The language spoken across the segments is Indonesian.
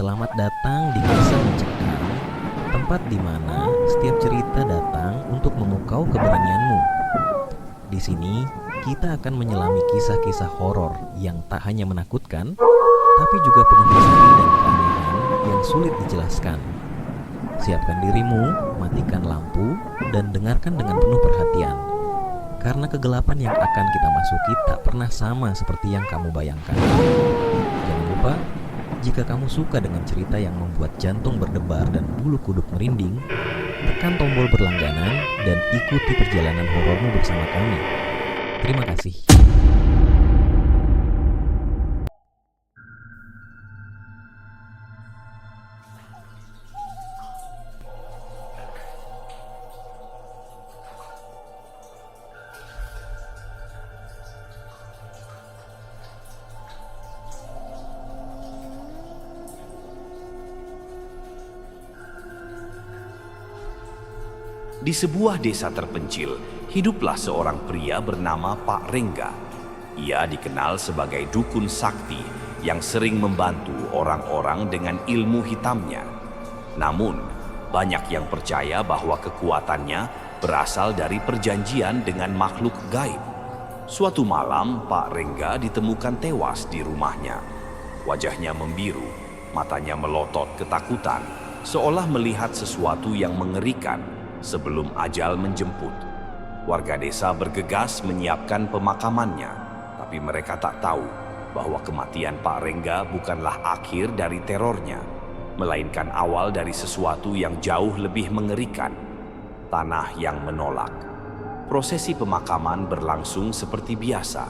Selamat datang di Kisah Mencekam, tempat di mana setiap cerita datang untuk memukau keberanianmu. Di sini, kita akan menyelami kisah-kisah horor yang tak hanya menakutkan, tapi juga penuh misteri dan keanehan yang sulit dijelaskan. Siapkan dirimu, matikan lampu, dan dengarkan dengan penuh perhatian. Karena kegelapan yang akan kita masuki tak pernah sama seperti yang kamu bayangkan. Jangan lupa, jika kamu suka dengan cerita yang membuat jantung berdebar dan bulu kuduk merinding, tekan tombol berlangganan dan ikuti perjalanan horormu bersama kami. Terima kasih. Di sebuah desa terpencil, hiduplah seorang pria bernama Pak Rengga. Ia dikenal sebagai dukun sakti yang sering membantu orang-orang dengan ilmu hitamnya. Namun, banyak yang percaya bahwa kekuatannya berasal dari perjanjian dengan makhluk gaib. Suatu malam, Pak Rengga ditemukan tewas di rumahnya. Wajahnya membiru, matanya melotot ketakutan, seolah melihat sesuatu yang mengerikan sebelum ajal menjemput. Warga desa bergegas menyiapkan pemakamannya, tapi mereka tak tahu bahwa kematian Pak Rengga bukanlah akhir dari terornya, melainkan awal dari sesuatu yang jauh lebih mengerikan, tanah yang menolak. Prosesi pemakaman berlangsung seperti biasa.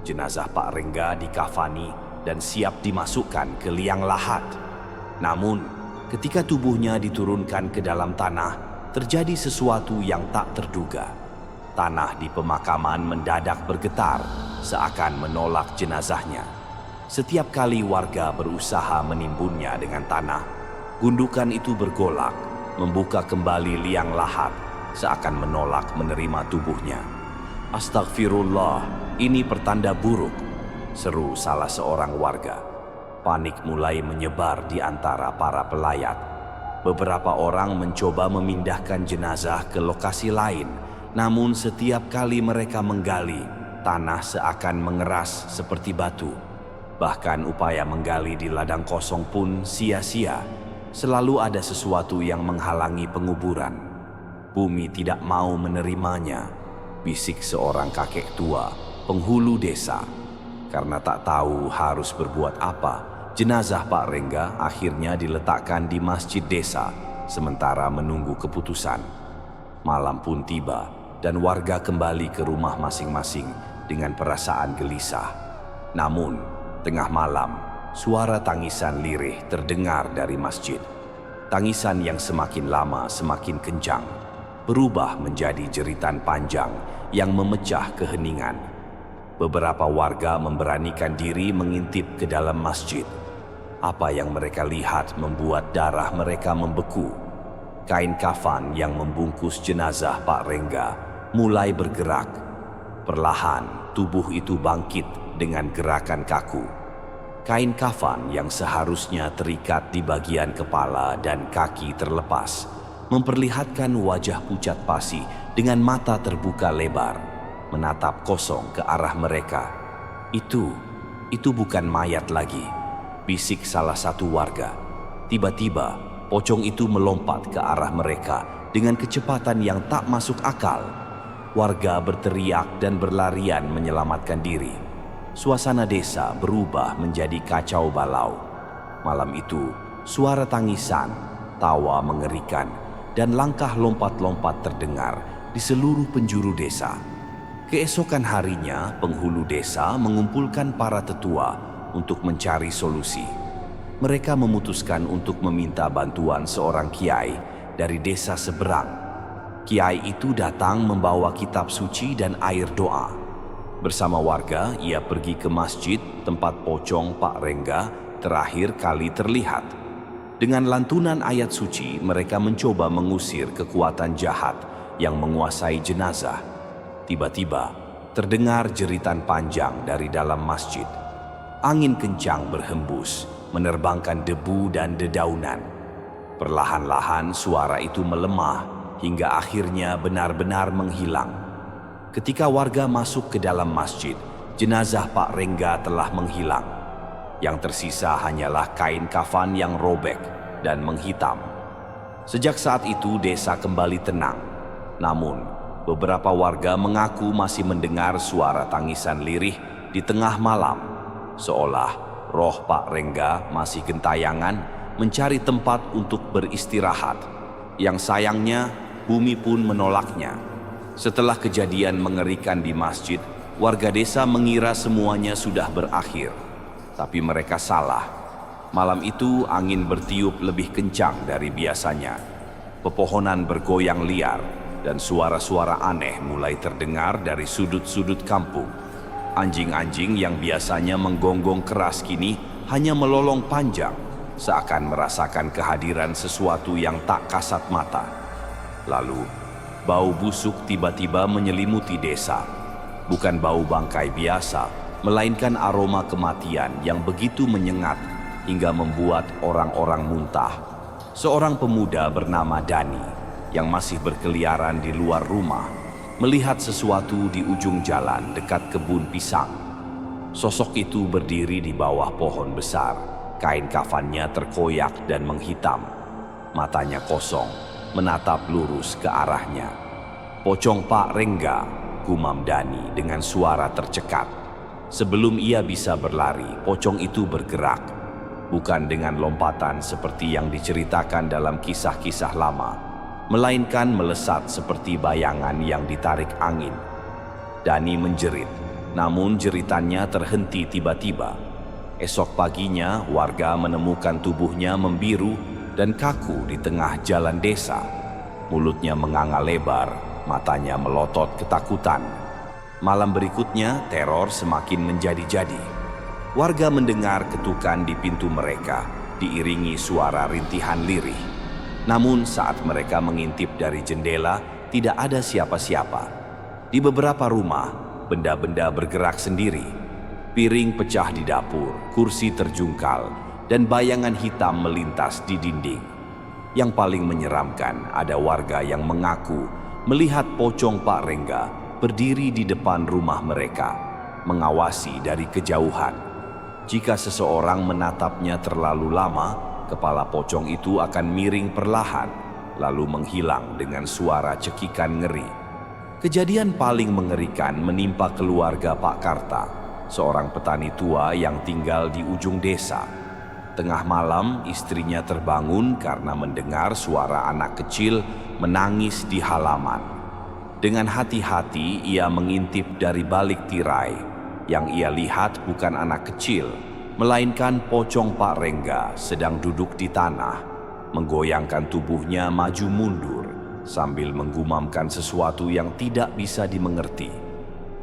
Jenazah Pak Rengga dikafani dan siap dimasukkan ke liang lahat. Namun, ketika tubuhnya diturunkan ke dalam tanah, terjadi sesuatu yang tak terduga. Tanah di pemakaman mendadak bergetar, seakan menolak jenazahnya. Setiap kali warga berusaha menimbunnya dengan tanah, gundukan itu bergolak, membuka kembali liang lahat, seakan menolak menerima tubuhnya. "Astagfirullah, ini pertanda buruk," seru salah seorang warga. Panik mulai menyebar di antara para pelayat. Beberapa orang mencoba memindahkan jenazah ke lokasi lain, namun setiap kali mereka menggali, tanah seakan mengeras seperti batu. Bahkan upaya menggali di ladang kosong pun sia-sia. Selalu ada sesuatu yang menghalangi penguburan. Bumi tidak mau menerimanya, bisik seorang kakek tua, penghulu desa. Karena tak tahu harus berbuat apa, jenazah Pak Rengga akhirnya diletakkan di masjid desa sementara menunggu keputusan. Malam pun tiba dan warga kembali ke rumah masing-masing dengan perasaan gelisah. Namun, tengah malam, suara tangisan lirih terdengar dari masjid. Tangisan yang semakin lama semakin kencang, berubah menjadi jeritan panjang yang memecah keheningan. Beberapa warga memberanikan diri mengintip ke dalam masjid. Apa yang mereka lihat membuat darah mereka membeku. Kain kafan yang membungkus jenazah Pak Rengga mulai bergerak. Perlahan, tubuh itu bangkit dengan gerakan kaku. Kain kafan yang seharusnya terikat di bagian kepala dan kaki terlepas, memperlihatkan wajah pucat pasi dengan mata terbuka lebar, menatap kosong ke arah mereka. Itu bukan mayat lagi, bisik salah satu warga. Tiba-tiba, pocong itu melompat ke arah mereka dengan kecepatan yang tak masuk akal. Warga berteriak dan berlarian menyelamatkan diri. Suasana desa berubah menjadi kacau balau. Malam itu, suara tangisan, tawa mengerikan, dan langkah lompat-lompat terdengar di seluruh penjuru desa. Keesokan harinya, penghulu desa mengumpulkan para tetua untuk mencari solusi. Mereka memutuskan untuk meminta bantuan seorang kiai dari desa seberang. Kiai itu datang membawa kitab suci dan air doa. Bersama warga, ia pergi ke masjid tempat pocong Pak Rengga terakhir kali terlihat. Dengan lantunan ayat suci, mereka mencoba mengusir kekuatan jahat yang menguasai jenazah. Tiba-tiba, terdengar jeritan panjang dari dalam masjid. Angin kencang berhembus, menerbangkan debu dan dedaunan. Perlahan-lahan suara itu melemah hingga akhirnya benar-benar menghilang. Ketika warga masuk ke dalam masjid, jenazah Pak Rengga telah menghilang. Yang tersisa hanyalah kain kafan yang robek dan menghitam. Sejak saat itu desa kembali tenang. Namun, beberapa warga mengaku masih mendengar suara tangisan lirih di tengah malam, seolah roh Pak Rengga masih gentayangan mencari tempat untuk beristirahat. Yang sayangnya, bumi pun menolaknya. Setelah kejadian mengerikan di masjid, warga desa mengira semuanya sudah berakhir. Tapi mereka salah. Malam itu angin bertiup lebih kencang dari biasanya. Pepohonan bergoyang liar dan suara-suara aneh mulai terdengar dari sudut-sudut kampung. Anjing-anjing yang biasanya menggonggong keras kini hanya melolong panjang, seakan merasakan kehadiran sesuatu yang tak kasat mata. Lalu, bau busuk tiba-tiba menyelimuti desa. Bukan bau bangkai biasa, melainkan aroma kematian yang begitu menyengat hingga membuat orang-orang muntah. Seorang pemuda bernama Dani yang masih berkeliaran di luar rumah melihat sesuatu di ujung jalan dekat kebun pisang. Sosok itu berdiri di bawah pohon besar. Kain kafannya terkoyak dan menghitam. Matanya kosong, menatap lurus ke arahnya. "Pocong Pak Rengga," gumam Dani dengan suara tercekat. Sebelum ia bisa berlari, pocong itu bergerak. Bukan dengan lompatan seperti yang diceritakan dalam kisah-kisah lama, melainkan melesat seperti bayangan yang ditarik angin. Dani menjerit, namun jeritannya terhenti tiba-tiba. Esok paginya, warga menemukan tubuhnya membiru dan kaku di tengah jalan desa. Mulutnya menganga lebar, matanya melotot ketakutan. Malam berikutnya, teror semakin menjadi-jadi. Warga mendengar ketukan di pintu mereka, diiringi suara rintihan lirih. Namun saat mereka mengintip dari jendela, tidak ada siapa-siapa. Di beberapa rumah, benda-benda bergerak sendiri. Piring pecah di dapur, kursi terjungkal, dan bayangan hitam melintas di dinding. Yang paling menyeramkan, ada warga yang mengaku melihat pocong Pak Rengga berdiri di depan rumah mereka, mengawasi dari kejauhan. Jika seseorang menatapnya terlalu lama, kepala pocong itu akan miring perlahan, lalu menghilang dengan suara cekikan ngeri. Kejadian paling mengerikan menimpa keluarga Pak Karta, seorang petani tua yang tinggal di ujung desa. Tengah malam, istrinya terbangun karena mendengar suara anak kecil menangis di halaman. Dengan hati-hati, ia mengintip dari balik tirai. Yang ia lihat bukan anak kecil, melainkan pocong Pak Rengga sedang duduk di tanah, menggoyangkan tubuhnya maju mundur, sambil menggumamkan sesuatu yang tidak bisa dimengerti.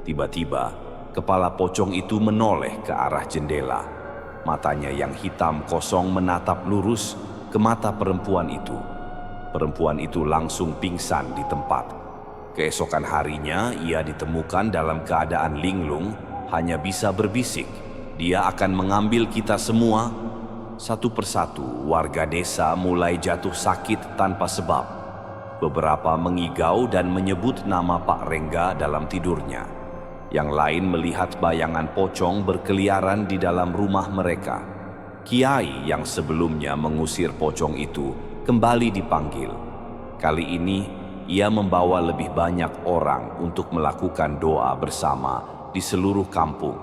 Tiba-tiba, kepala pocong itu menoleh ke arah jendela. Matanya yang hitam kosong menatap lurus ke mata perempuan itu. Perempuan itu langsung pingsan di tempat. Keesokan harinya, ia ditemukan dalam keadaan linglung, hanya bisa berbisik, "Dia akan mengambil kita semua." Satu persatu, warga desa mulai jatuh sakit tanpa sebab. Beberapa mengigau dan menyebut nama Pak Rengga dalam tidurnya. Yang lain melihat bayangan pocong berkeliaran di dalam rumah mereka. Kiai yang sebelumnya mengusir pocong itu kembali dipanggil. Kali ini, ia membawa lebih banyak orang untuk melakukan doa bersama di seluruh kampung.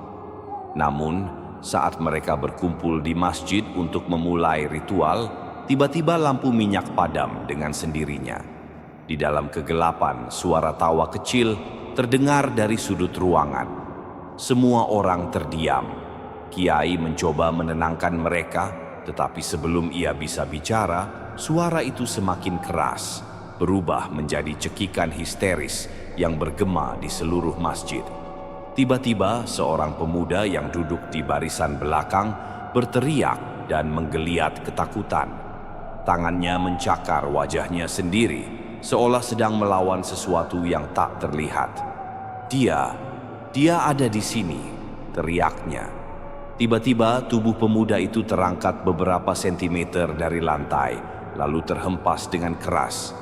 Namun, saat mereka berkumpul di masjid untuk memulai ritual, tiba-tiba lampu minyak padam dengan sendirinya. Di dalam kegelapan, suara tawa kecil terdengar dari sudut ruangan. Semua orang terdiam. Kiai mencoba menenangkan mereka, tetapi sebelum ia bisa bicara, suara itu semakin keras, berubah menjadi cekikan histeris yang bergema di seluruh masjid. Tiba-tiba, seorang pemuda yang duduk di barisan belakang berteriak dan menggeliat ketakutan. Tangannya mencakar wajahnya sendiri, seolah sedang melawan sesuatu yang tak terlihat. Dia ada di sini," teriaknya. Tiba-tiba tubuh pemuda itu terangkat beberapa sentimeter dari lantai, lalu terhempas dengan keras.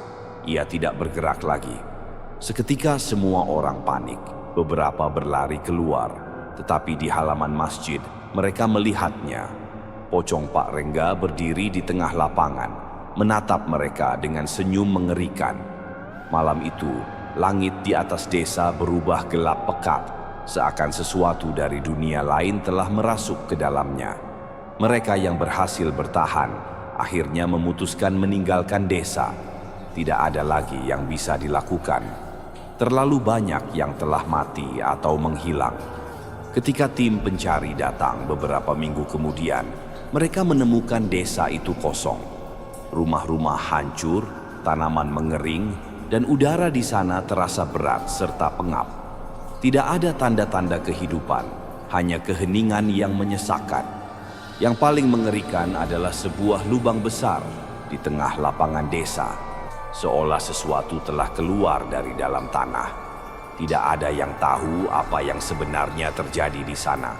Ia tidak bergerak lagi. Seketika semua orang panik. Beberapa berlari keluar, tetapi di halaman masjid mereka melihatnya. Pocong Pak Rengga berdiri di tengah lapangan, menatap mereka dengan senyum mengerikan. Malam itu, langit di atas desa berubah gelap pekat, seakan sesuatu dari dunia lain telah merasuk ke dalamnya. Mereka yang berhasil bertahan akhirnya memutuskan meninggalkan desa. Tidak ada lagi yang bisa dilakukan. Terlalu banyak yang telah mati atau menghilang. Ketika tim pencari datang beberapa minggu kemudian, mereka menemukan desa itu kosong. Rumah-rumah hancur, tanaman mengering, dan udara di sana terasa berat serta pengap. Tidak ada tanda-tanda kehidupan, hanya keheningan yang menyesakkan. Yang paling mengerikan adalah sebuah lubang besar di tengah lapangan desa, seolah sesuatu telah keluar dari dalam tanah. Tidak ada yang tahu apa yang sebenarnya terjadi di sana.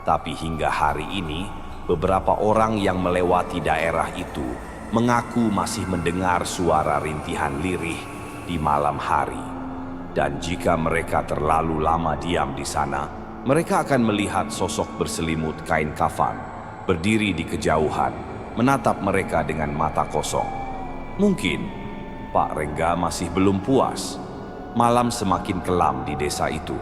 Tapi hingga hari ini, beberapa orang yang melewati daerah itu mengaku masih mendengar suara rintihan lirih di malam hari. Dan jika mereka terlalu lama diam di sana, mereka akan melihat sosok berselimut kain kafan berdiri di kejauhan, menatap mereka dengan mata kosong. Mungkin Pak Rengga masih belum puas. Malam semakin kelam di desa itu.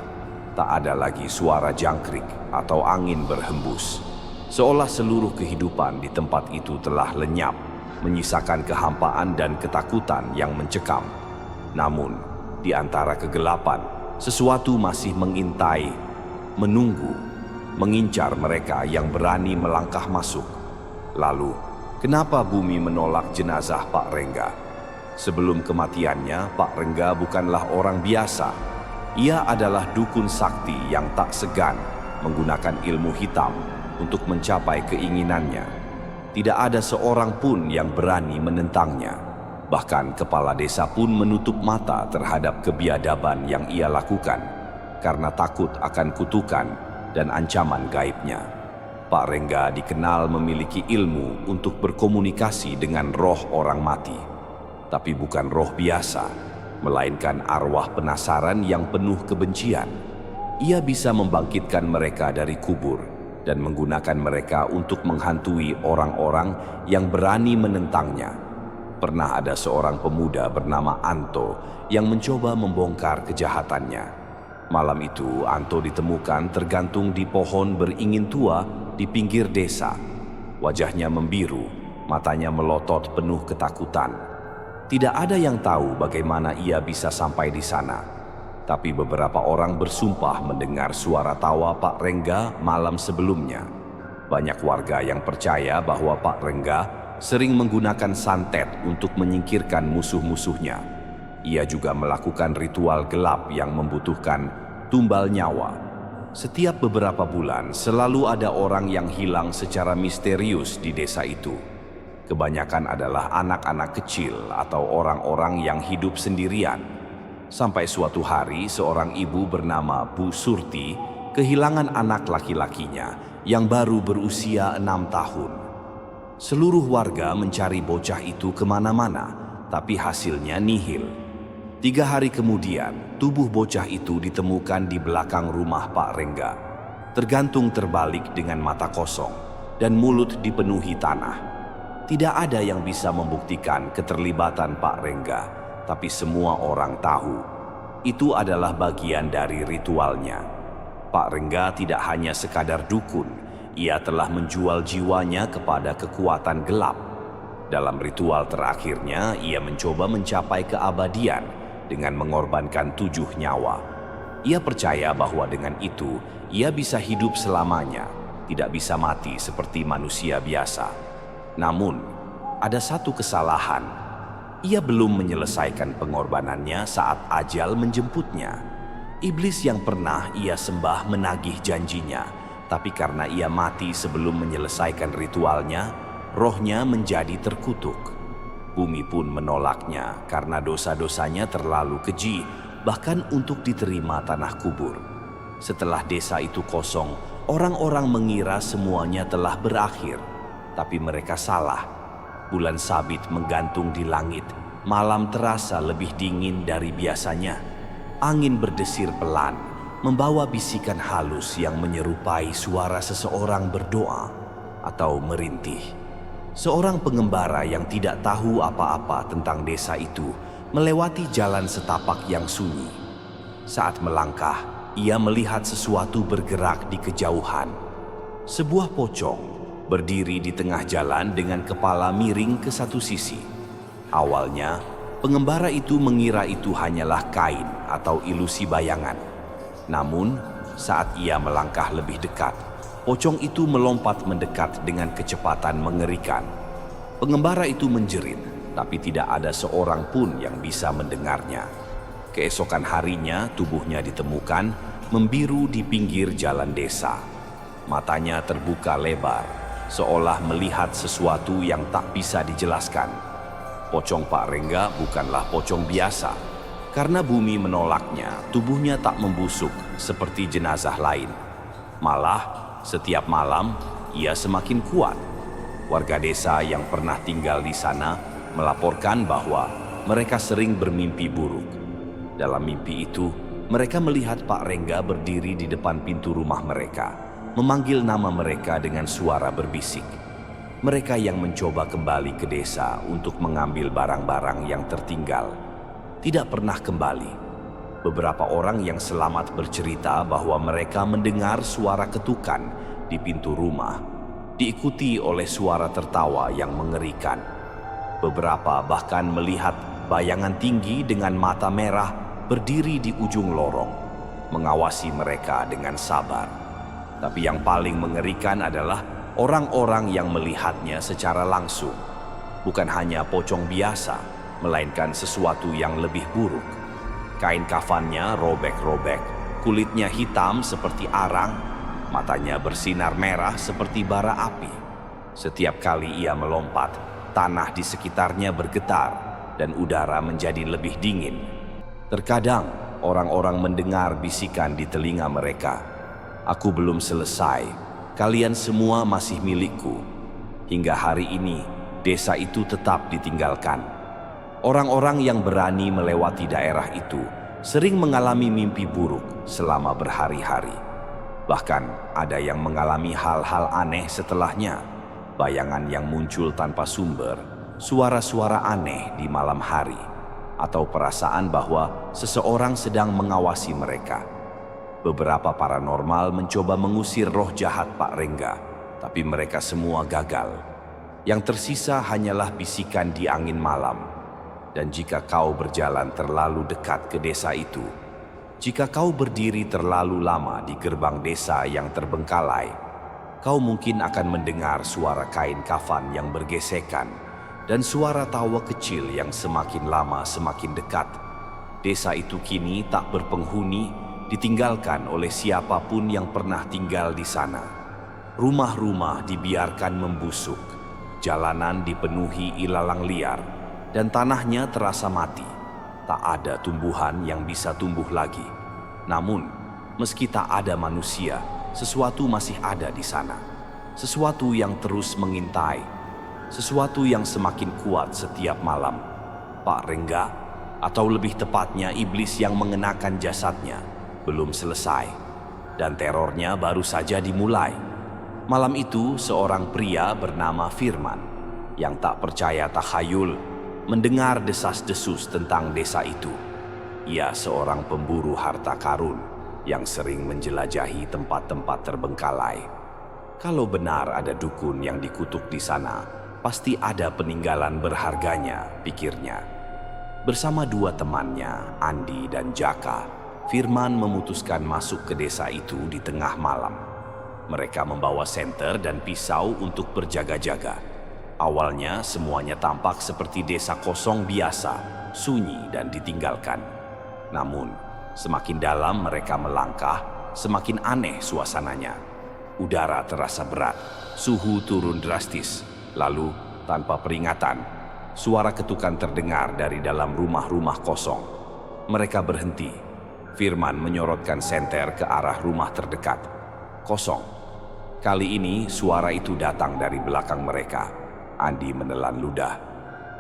Tak ada lagi suara jangkrik atau angin berhembus. Seolah seluruh kehidupan di tempat itu telah lenyap, menyisakan kehampaan dan ketakutan yang mencekam. Namun, di antara kegelapan, sesuatu masih mengintai, menunggu, mengincar mereka yang berani melangkah masuk. Lalu, kenapa bumi menolak jenazah Pak Rengga? Sebelum kematiannya, Pak Rengga bukanlah orang biasa. Ia adalah dukun sakti yang tak segan menggunakan ilmu hitam untuk mencapai keinginannya. Tidak ada seorang pun yang berani menentangnya. Bahkan kepala desa pun menutup mata terhadap kebiadaban yang ia lakukan karena takut akan kutukan dan ancaman gaibnya. Pak Rengga dikenal memiliki ilmu untuk berkomunikasi dengan roh orang mati. Tapi bukan roh biasa, melainkan arwah penasaran yang penuh kebencian. Ia bisa membangkitkan mereka dari kubur dan menggunakan mereka untuk menghantui orang-orang yang berani menentangnya. Pernah ada seorang pemuda bernama Anto yang mencoba membongkar kejahatannya. Malam itu, Anto ditemukan tergantung di pohon beringin tua di pinggir desa. Wajahnya membiru, matanya melotot penuh ketakutan. Tidak ada yang tahu bagaimana ia bisa sampai di sana. Tapi beberapa orang bersumpah mendengar suara tawa Pak Rengga malam sebelumnya. Banyak warga yang percaya bahwa Pak Rengga sering menggunakan santet untuk menyingkirkan musuh-musuhnya. Ia juga melakukan ritual gelap yang membutuhkan tumbal nyawa. Setiap beberapa bulan selalu ada orang yang hilang secara misterius di desa itu. Kebanyakan adalah anak-anak kecil atau orang-orang yang hidup sendirian. Sampai suatu hari seorang ibu bernama Bu Surti kehilangan anak laki-lakinya yang baru berusia 6 tahun. Seluruh warga mencari bocah itu kemana-mana, tapi hasilnya nihil. 3 hari kemudian, tubuh bocah itu ditemukan di belakang rumah Pak Rengga, tergantung terbalik dengan mata kosong dan mulut dipenuhi tanah. Tidak ada yang bisa membuktikan keterlibatan Pak Rengga, tapi semua orang tahu itu adalah bagian dari ritualnya. Pak Rengga tidak hanya sekadar dukun, ia telah menjual jiwanya kepada kekuatan gelap. Dalam ritual terakhirnya, ia mencoba mencapai keabadian dengan mengorbankan 7 nyawa. Ia percaya bahwa dengan itu, ia bisa hidup selamanya, tidak bisa mati seperti manusia biasa. Namun, ada satu kesalahan. Ia belum menyelesaikan pengorbanannya saat ajal menjemputnya. Iblis yang pernah ia sembah menagih janjinya, tapi karena ia mati sebelum menyelesaikan ritualnya, rohnya menjadi terkutuk. Bumi pun menolaknya karena dosa-dosanya terlalu keji, bahkan untuk diterima tanah kubur. Setelah desa itu kosong, Orang-orang mengira semuanya telah berakhir, tapi mereka salah. Bulan sabit menggantung di langit. Malam terasa lebih dingin dari biasanya. Angin berdesir pelan, membawa bisikan halus yang menyerupai suara seseorang berdoa atau merintih. Seorang pengembara yang tidak tahu apa-apa tentang desa itu melewati jalan setapak yang sunyi. Saat melangkah, ia melihat sesuatu bergerak di kejauhan. Sebuah pocong berdiri di tengah jalan dengan kepala miring ke satu sisi. Awalnya, pengembara itu mengira itu hanyalah kain atau ilusi bayangan. Namun, saat ia melangkah lebih dekat, pocong itu melompat mendekat dengan kecepatan mengerikan. Pengembara itu menjerit, tapi tidak ada seorang pun yang bisa mendengarnya. Keesokan harinya, tubuhnya ditemukan membiru di pinggir jalan desa. Matanya terbuka lebar, seolah melihat sesuatu yang tak bisa dijelaskan. Pocong Pak Rengga bukanlah pocong biasa. Karena bumi menolaknya, tubuhnya tak membusuk seperti jenazah lain. Malah, setiap malam, ia semakin kuat. Warga desa yang pernah tinggal di sana melaporkan bahwa mereka sering bermimpi buruk. Dalam mimpi itu, mereka melihat Pak Rengga berdiri di depan pintu rumah mereka, memanggil nama mereka dengan suara berbisik. Mereka yang mencoba kembali ke desa untuk mengambil barang-barang yang tertinggal tidak pernah kembali. Beberapa orang yang selamat bercerita bahwa mereka mendengar suara ketukan di pintu rumah, diikuti oleh suara tertawa yang mengerikan. Beberapa bahkan melihat bayangan tinggi dengan mata merah berdiri di ujung lorong, mengawasi mereka dengan sabar. Tapi yang paling mengerikan adalah orang-orang yang melihatnya secara langsung. Bukan hanya pocong biasa, melainkan sesuatu yang lebih buruk. Kain kafannya robek-robek, kulitnya hitam seperti arang, matanya bersinar merah seperti bara api. Setiap kali ia melompat, tanah di sekitarnya bergetar dan udara menjadi lebih dingin. Terkadang orang-orang mendengar bisikan di telinga mereka, "Aku belum selesai, kalian semua masih milikku." Hingga hari ini, desa itu tetap ditinggalkan. Orang-orang yang berani melewati daerah itu sering mengalami mimpi buruk selama berhari-hari. Bahkan ada yang mengalami hal-hal aneh setelahnya, bayangan yang muncul tanpa sumber, suara-suara aneh di malam hari, atau perasaan bahwa seseorang sedang mengawasi mereka. Beberapa paranormal mencoba mengusir roh jahat Pak Rengga, tapi mereka semua gagal. Yang tersisa hanyalah bisikan di angin malam. Dan jika kau berjalan terlalu dekat ke desa itu, jika kau berdiri terlalu lama di gerbang desa yang terbengkalai, kau mungkin akan mendengar suara kain kafan yang bergesekan dan suara tawa kecil yang semakin lama semakin dekat. Desa itu kini tak berpenghuni, ditinggalkan oleh siapapun yang pernah tinggal di sana. Rumah-rumah dibiarkan membusuk, jalanan dipenuhi ilalang liar, dan tanahnya terasa mati. Tak ada tumbuhan yang bisa tumbuh lagi. Namun, meski tak ada manusia, sesuatu masih ada di sana. Sesuatu yang terus mengintai, sesuatu yang semakin kuat setiap malam. Pak Rengga, atau lebih tepatnya iblis yang mengenakan jasadnya, belum selesai, dan terornya baru saja dimulai. Malam itu, seorang pria bernama Firman, yang tak percaya takhayul, mendengar desas-desus tentang desa itu. Ia seorang pemburu harta karun yang sering menjelajahi tempat-tempat terbengkalai. Kalau benar ada dukun yang dikutuk di sana, pasti ada peninggalan berharganya, pikirnya. Bersama dua temannya, Andi dan Jaka, Firman memutuskan masuk ke desa itu di tengah malam. Mereka membawa senter dan pisau untuk berjaga-jaga. Awalnya semuanya tampak seperti desa kosong biasa, sunyi dan ditinggalkan. Namun, semakin dalam mereka melangkah, semakin aneh suasananya. Udara terasa berat, suhu turun drastis. Lalu, tanpa peringatan, suara ketukan terdengar dari dalam rumah-rumah kosong. Mereka berhenti. Firman menyorotkan senter ke arah rumah terdekat. Kosong. Kali ini suara itu datang dari belakang mereka. Andi menelan ludah.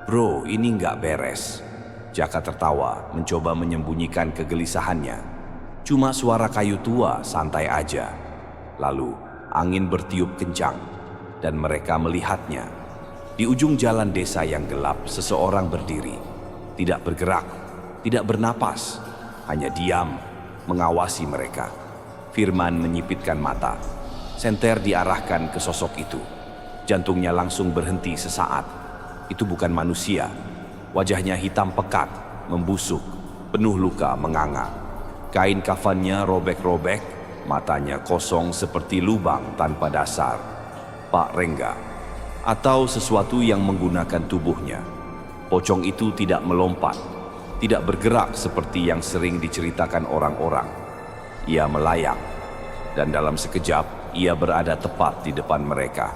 "Bro, ini nggak beres." Jaka tertawa, mencoba menyembunyikan kegelisahannya. "Cuma suara kayu tua, santai aja." Lalu angin bertiup kencang dan mereka melihatnya. Di ujung jalan desa yang gelap, seseorang berdiri, tidak bergerak, tidak bernapas, hanya diam mengawasi mereka. Firman menyipitkan mata. Senter diarahkan ke sosok itu. Jantungnya langsung berhenti sesaat. Itu bukan manusia. Wajahnya hitam pekat, membusuk, penuh luka menganga. Kain kafannya robek-robek, matanya kosong seperti lubang tanpa dasar. Pak Rengga, atau sesuatu yang menggunakan tubuhnya. Pocong itu tidak melompat, tidak bergerak seperti yang sering diceritakan orang-orang. Ia melayang, dan dalam sekejap ia berada tepat di depan mereka.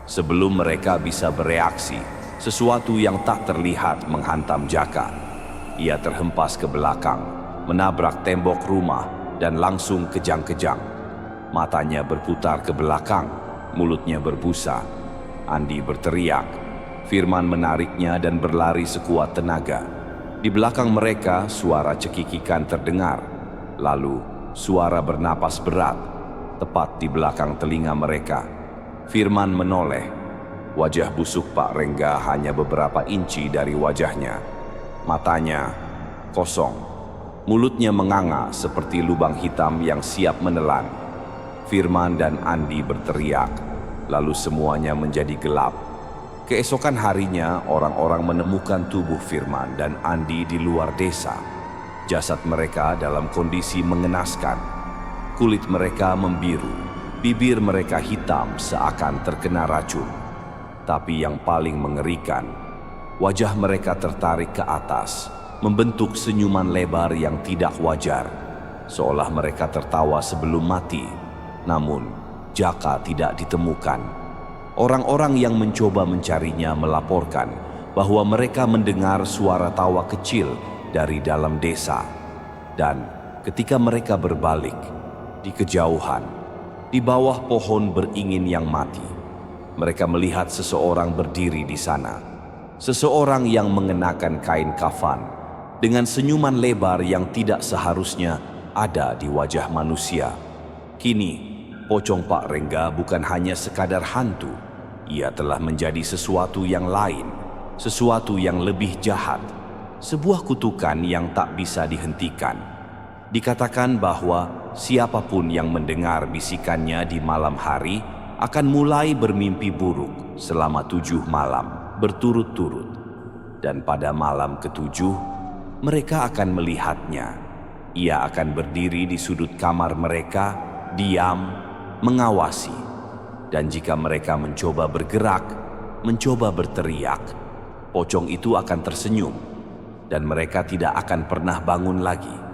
Sebelum mereka bisa bereaksi, sesuatu yang tak terlihat menghantam Jaka. Ia terhempas ke belakang, menabrak tembok rumah dan langsung kejang-kejang. Matanya berputar ke belakang, mulutnya berbusa. Andi berteriak. Firman menariknya dan berlari sekuat tenaga. Di belakang mereka suara cekikikan terdengar. Lalu suara bernapas berat, tepat di belakang telinga mereka. Firman menoleh. Wajah busuk Pak Rengga hanya beberapa inci dari wajahnya. Matanya kosong. Mulutnya menganga seperti lubang hitam yang siap menelan. Firman dan Andi berteriak. Lalu semuanya menjadi gelap. Keesokan harinya, orang-orang menemukan tubuh Firman dan Andi di luar desa. Jasad mereka dalam kondisi mengenaskan. Kulit mereka membiru, bibir mereka hitam seakan terkena racun. Tapi yang paling mengerikan, wajah mereka tertarik ke atas, membentuk senyuman lebar yang tidak wajar, seolah mereka tertawa sebelum mati. Namun, Jaka tidak ditemukan. Orang-orang yang mencoba mencarinya melaporkan bahwa mereka mendengar suara tawa kecil dari dalam desa. Dan ketika mereka berbalik, di kejauhan, di bawah pohon beringin yang mati, mereka melihat seseorang berdiri di sana. Seseorang yang mengenakan kain kafan dengan senyuman lebar yang tidak seharusnya ada di wajah manusia. Kini, pocong Pak Rengga bukan hanya sekadar hantu. Ia telah menjadi sesuatu yang lain, sesuatu yang lebih jahat. Sebuah kutukan yang tak bisa dihentikan. Dikatakan bahwa siapapun yang mendengar bisikannya di malam hari akan mulai bermimpi buruk selama 7 malam berturut-turut. Dan pada malam ke-7, mereka akan melihatnya. Ia akan berdiri di sudut kamar mereka, diam, mengawasi. Dan jika mereka mencoba bergerak, mencoba berteriak, pocong itu akan tersenyum. Dan mereka tidak akan pernah bangun lagi.